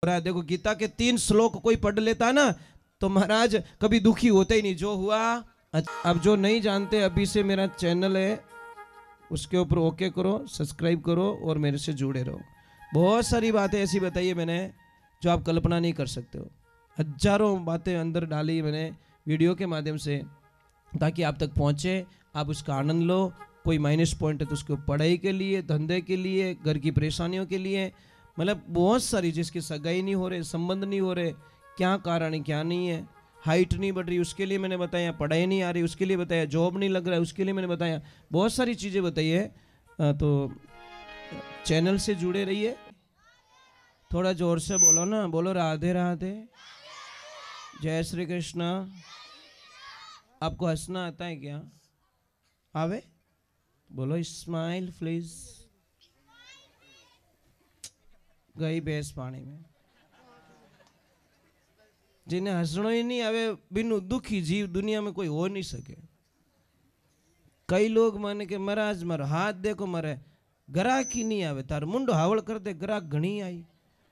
देखो गीता के 3 श्लोक कोई पढ़ लेता ना तो महाराज कभी दुखी होते ही नहीं। जो हुआ। अब जो नहीं जानते, अभी से मेरा चैनल है उसके ऊपर ओके करो, सब्सक्राइब करो और मेरे से जुड़े रहो। बहुत सारी बातें ऐसी बताई है मैंने जो आप कल्पना नहीं कर सकते हो। हजारों बातें अंदर डाली मैंने वीडियो के माध्यम से, ताकि आप तक पहुँचे, आप उसका आनंद लो। कोई माइनस पॉइंट है तो उसको पढ़ाई के लिए, धंधे के लिए, घर की परेशानियों के लिए, मतलब बहुत सारी, जिसकी सगाई नहीं हो रहे, संबंध नहीं हो रहे, क्या कारण है क्या नहीं है, हाइट नहीं बढ़ रही उसके लिए मैंने बताया, पढ़ाई नहीं आ रही उसके लिए बताया, जॉब नहीं लग रहा है उसके लिए मैंने बताया, बहुत सारी चीज़ें बताई है। तो चैनल से जुड़े रहिए। थोड़ा जोर से बोलो ना, बोलो राधे राधे, जय श्री कृष्ण। आपको हंसना आता है क्या? आवे? बोलो स्माइल प्लीज। गई भैंस पानी में। जिन्हें हंसना ही नहीं आवे, बिनु दुखी जीव दुनिया में कोई हो नहीं सके। कई लोग माने के महाराज मारो हाथ देखो मारे ग्राहक ही नहीं आवे, तार मुंडो हावल कर दे, ग्राहक घणी आई।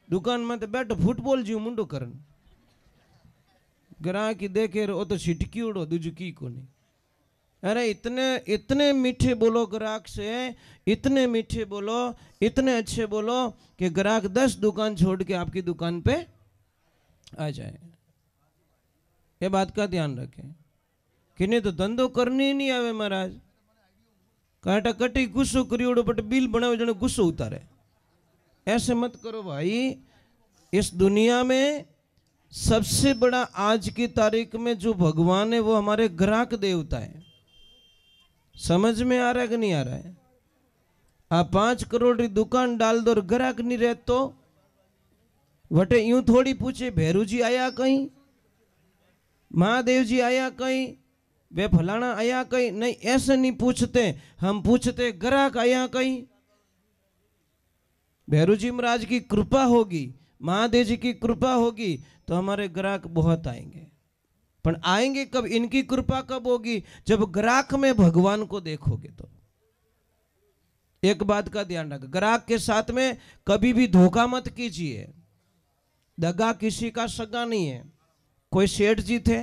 दुकान में तो बैठो फुटबॉल जीव मुंडो करन, ग्राहक ही देखे वो तो छिटकी उड़ो दुजुकी को नहीं। अरे इतने मीठे बोलो ग्राहक से, इतने मीठे बोलो, इतने अच्छे बोलो कि ग्राहक 10 दुकान छोड़ के आपकी दुकान पे आ जाए। ये बात का ध्यान रखें कि नहीं तो धंधो करनी ही नहीं आवे महाराज। काटा कटी गुस्सो करियोड़ो बट बिल बनाओ जने गुस्सो उतारे। ऐसे मत करो भाई। इस दुनिया में सबसे बड़ा आज की तारीख में जो भगवान है वो हमारे ग्राहक देवता है। समझ में आ रहा है कि नहीं आ रहा है? आप 5 करोड़ की दुकान डाल दो और ग्राहक नहीं रहे तो वटे यूं थोड़ी पूछे भैरू जी आया कहीं, महादेव जी आया कहीं, वे फलाना आया कहीं, नहीं ऐसे नहीं पूछते। हम पूछते ग्राहक आया कहीं। भैरू जी महाराज की कृपा होगी, महादेव जी की कृपा होगी तो हमारे ग्राहक बहुत आएंगे। पर आएंगे कब? इनकी कृपा कब होगी? जब ग्राहक में भगवान को देखोगे तो। एक बात का ध्यान रखो, ग्राहक के साथ में कभी भी धोखा मत कीजिए। दगा किसी का सगा नहीं है। कोई सेठ जी थे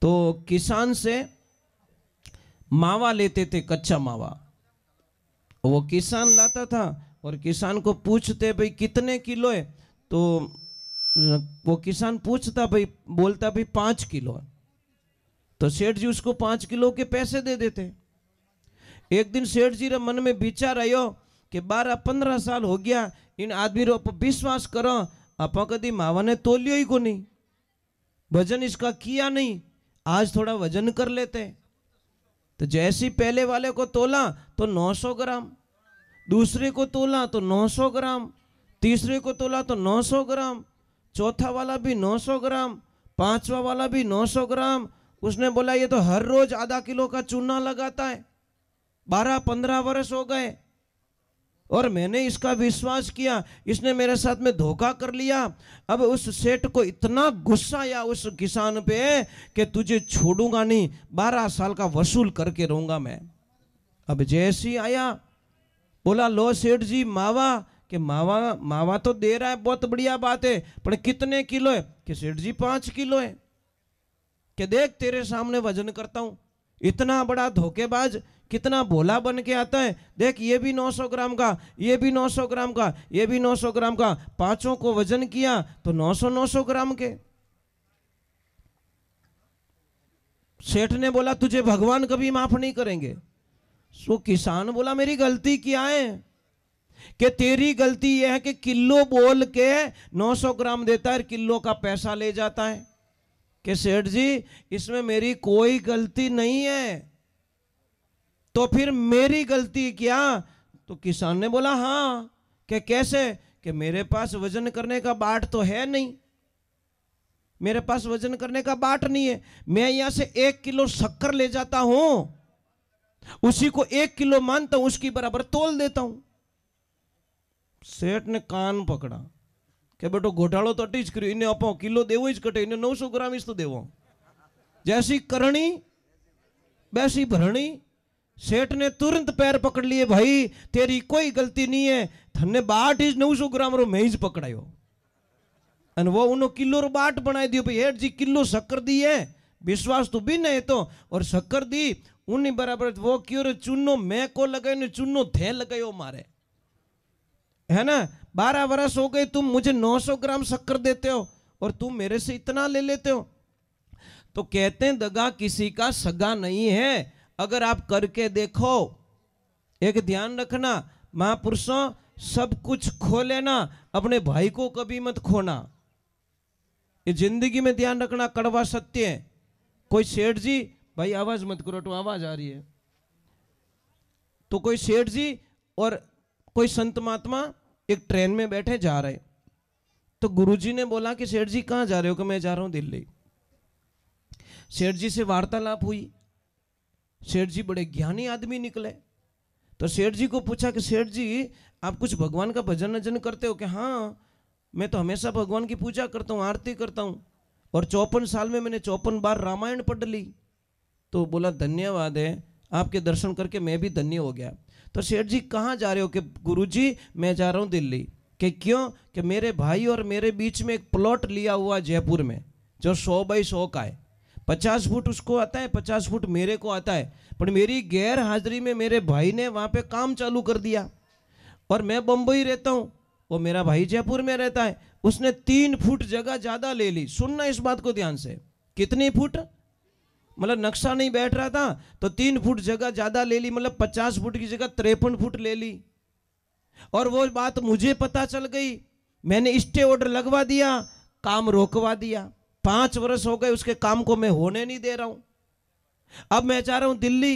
तो किसान से मावा लेते थे, कच्चा मावा। वो किसान लाता था और किसान को पूछते भाई कितने किलो है, तो वो किसान पूछता भाई, बोलता भाई 5 किलो है। तो सेठ जी उसको 5 किलो के पैसे दे देते। एक दिन सेठ जी रे मन में विचार आयो कि 12-15 साल हो गया इन आदमी रो विश्वास करो, आप कभी मावा ने तोलियो ही को नहीं, वजन इसका किया नहीं, आज थोड़ा वजन कर लेते। तो जैसे पहले वाले को तोला तो 900 ग्राम, दूसरे को तोला तो 900 ग्राम, तीसरे को तोला तो 900 ग्राम, चौथा वाला भी 900 ग्राम, 5वां वाला भी 900 ग्राम। उसने बोला ये तो हर रोज आधा किलो का चूना लगाता है। 12-15 वर्ष हो गए और मैंने इसका विश्वास किया, इसने मेरे साथ में धोखा कर लिया। अब उस सेठ को इतना गुस्सा आया उस किसान पे कि तुझे छोड़ूंगा नहीं, 12 साल का वसूल करके रहूंगा मैं। अब जैसी आया बोला लो सेठ जी मावा, कि मावा तो दे रहा है, बहुत बढ़िया बात है, पर कितने किलो है? कि सेठ जी 5 किलो है। कि देख तेरे सामने वजन करता हूं। इतना बड़ा धोखेबाज कितना भोला बन के आता है। देख ये भी 900 ग्राम का, ये भी 900 ग्राम का, ये भी 900 ग्राम का, पांचों को वजन किया तो 900 ग्राम के। सेठ ने बोला तुझे भगवान कभी माफ नहीं करेंगे। सो किसान बोला मेरी गलती क्या है? कि तेरी गलती यह है कि किलो बोल के 900 ग्राम देता है, किलो का पैसा ले जाता है। कि सेठ जी इसमें मेरी कोई गलती नहीं है, तो फिर मेरी गलती क्या? तो किसान ने बोला हाँ। कि कैसे? कि मेरे पास वजन करने का बाट तो है नहीं, मेरे पास वजन करने का बाट नहीं है। मैं यहां से 1 किलो शक्कर ले जाता हूं, उसी को 1 किलो मानता हूं, उसकी बराबर तोल देता हूं। सेठ ने कान पकड़ा कि बेटो घोटालो तो अटी ज कर्यो, इन्हें आपो किलो देवो ज कटे, इन्हें 900 ग्राम इस तो देवो। जैसी करणी वैसी भरणी। सेठ ने तुरंत पैर पकड़ लिए, भाई तेरी कोई गलती नहीं है, थने 900 ग्राम रो मैं ही पकड़ायो। अन वो उन्होंने किलो रो बाट बनाई दियो भाई हेठ जी किलो शक्कर दी है विश्वास तो भी नहीं तो और शक्कर दी उन्हीं बराबर वो क्यों रे चूनो मैं को लगाए ने चूनो थे लगायो मारे है ना 12 वर्ष हो गए तुम मुझे 900 ग्राम शक्कर देते हो और तुम मेरे से इतना ले लेते हो। तो कहते हैं दगा किसी का सगा नहीं है अगर आप करके देखो। एक ध्यान रखना महापुरुषों सब कुछ खो लेना अपने भाई को कभी मत खोना ये जिंदगी में ध्यान रखना कड़वा सत्य है। कोई सेठ जी भाई आवाज मत करो तो आवाज आ रही है तो कोई सेठ जी और कोई संत महात्मा एक ट्रेन में बैठे जा रहे तो गुरुजी ने बोला कि सेठ जी कहाँ जा रहे हो कि मैं जा रहा हूं दिल्ली। सेठ जी से वार्तालाप हुई सेठ जी बड़े ज्ञानी आदमी निकले तो सेठ जी को पूछा कि सेठ जी आप कुछ भगवान का भजन वजन करते हो कि हाँ मैं तो हमेशा भगवान की पूजा करता हूँ आरती करता हूँ और 54 साल में मैंने 54 बार रामायण पढ़ ली। तो बोला धन्यवाद है आपके दर्शन करके मैं भी धन्य हो गया। तो सेठ जी कहाँ जा रहे हो कि गुरुजी मैं जा रहा हूँ दिल्ली। कि क्यों कि मेरे भाई और मेरे बीच में एक प्लॉट लिया हुआ जयपुर में जो 100 बाई 100 का है 50 फुट उसको आता है 50 फुट मेरे को आता है पर मेरी गैर हाजिरी में मेरे भाई ने वहाँ पे काम चालू कर दिया और मैं बम्बई रहता हूँ वो मेरा भाई जयपुर में रहता है उसने 3 फुट जगह ज्यादा ले ली। सुनना इस बात को ध्यान से कितनी फुट मतलब नक्शा नहीं बैठ रहा था तो 3 फुट जगह ज्यादा ले ली मतलब 50 फुट की जगह 53 फुट ले ली और वो बात मुझे पता चल गई मैंने स्टे ऑर्डर लगवा दिया काम रोकवा दिया 5 वर्ष हो गए उसके काम को मैं होने नहीं दे रहा हूं। अब मैं चाह रहा हूं दिल्ली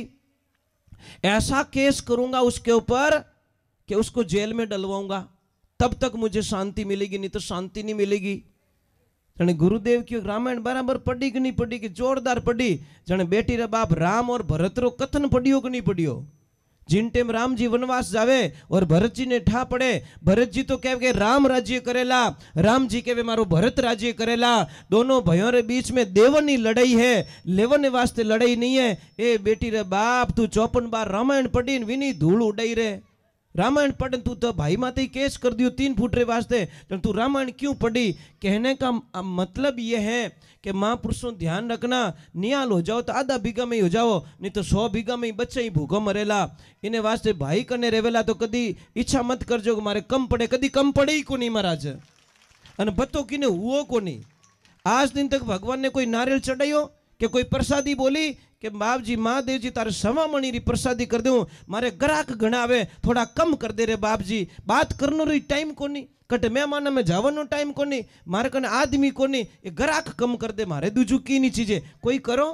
ऐसा केस करूंगा उसके ऊपर कि उसको जेल में डलवाऊंगा तब तक मुझे शांति मिलेगी नहीं तो शांति नहीं मिलेगी। जने गुरुदेव की रामायण बराबर पढ़ी कि नहीं पढ़ी कि जोरदार पढ़ी। जने बेटी रे बाप राम और भरत रो कथन पढ़ियो कि नहीं पढ़ियो। जिन टेम राम जी वनवास जावे और भरत जी ने ठा पड़े भरत जी तो कहे के राम राज्य करेला राम जी कहे मारो भरत राज्य करेला। दोनों भाइयों रे बीच में देवनी लड़ाई है लेवने वास्ते लड़ाई नहीं है। ए बेटी रे बाप तू 54 बार रामायण पढ़ी विनी धूल उड़ाई रे रामायण पढ़ तू तो भाई माते केस कर दियो 3 फुट रे वास्ते तो तू रामायण क्यों पढ़ी। कहने का मतलब ये है कि महापुरुषों ध्यान रखना नियाल हो जाओ तो आधा बीघा में ही हो जाओ नहीं तो 100 बीघा में ही बच्चे ही भूखो मरेला। इन्हें वास्ते भाई कने रेवेला तो कदी इच्छा मत करजो कि मारे कम पड़े कदी कम पड़े ही को नहीं महाराज अन बतो किने हुओ को नहीं। आज दिन तक भगवान ने कोई नारियल चढ़ायो कि कोई प्रसादी बोली कि बाप जी महादेव जी तारे 1.25 मणी री प्रसादी कर दूं मारे ग्राहक घना आवे थोड़ा कम कर दे रे बाप जी बात करनो री टाइम कोनी कट मेहमान में जावनो टाइम कोनी मारे कने आदमी कोनी ये ग्राहक कम कर दे मारे दूजू की नहीं चीजें कोई करो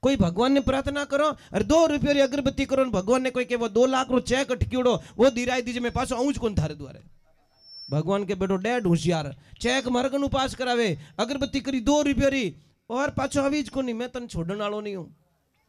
कोई भगवान ने प्रार्थना करो अरे 2 रुपये री अगरबत्ती करो भगवान ने कोई के वो 2 लाख रो चेक अटक्योड़ो वो दिराई दीजिए मैं पासो आऊं कौन थारे द्वारे। भगवान के बेटो डेढ़ होशियार चेक मार्गन उपास करावे अगरबत्ती करी 2 रुपये री और पाछो आवीज को नहीं मैं तन छोड़न वालों नहीं हूं।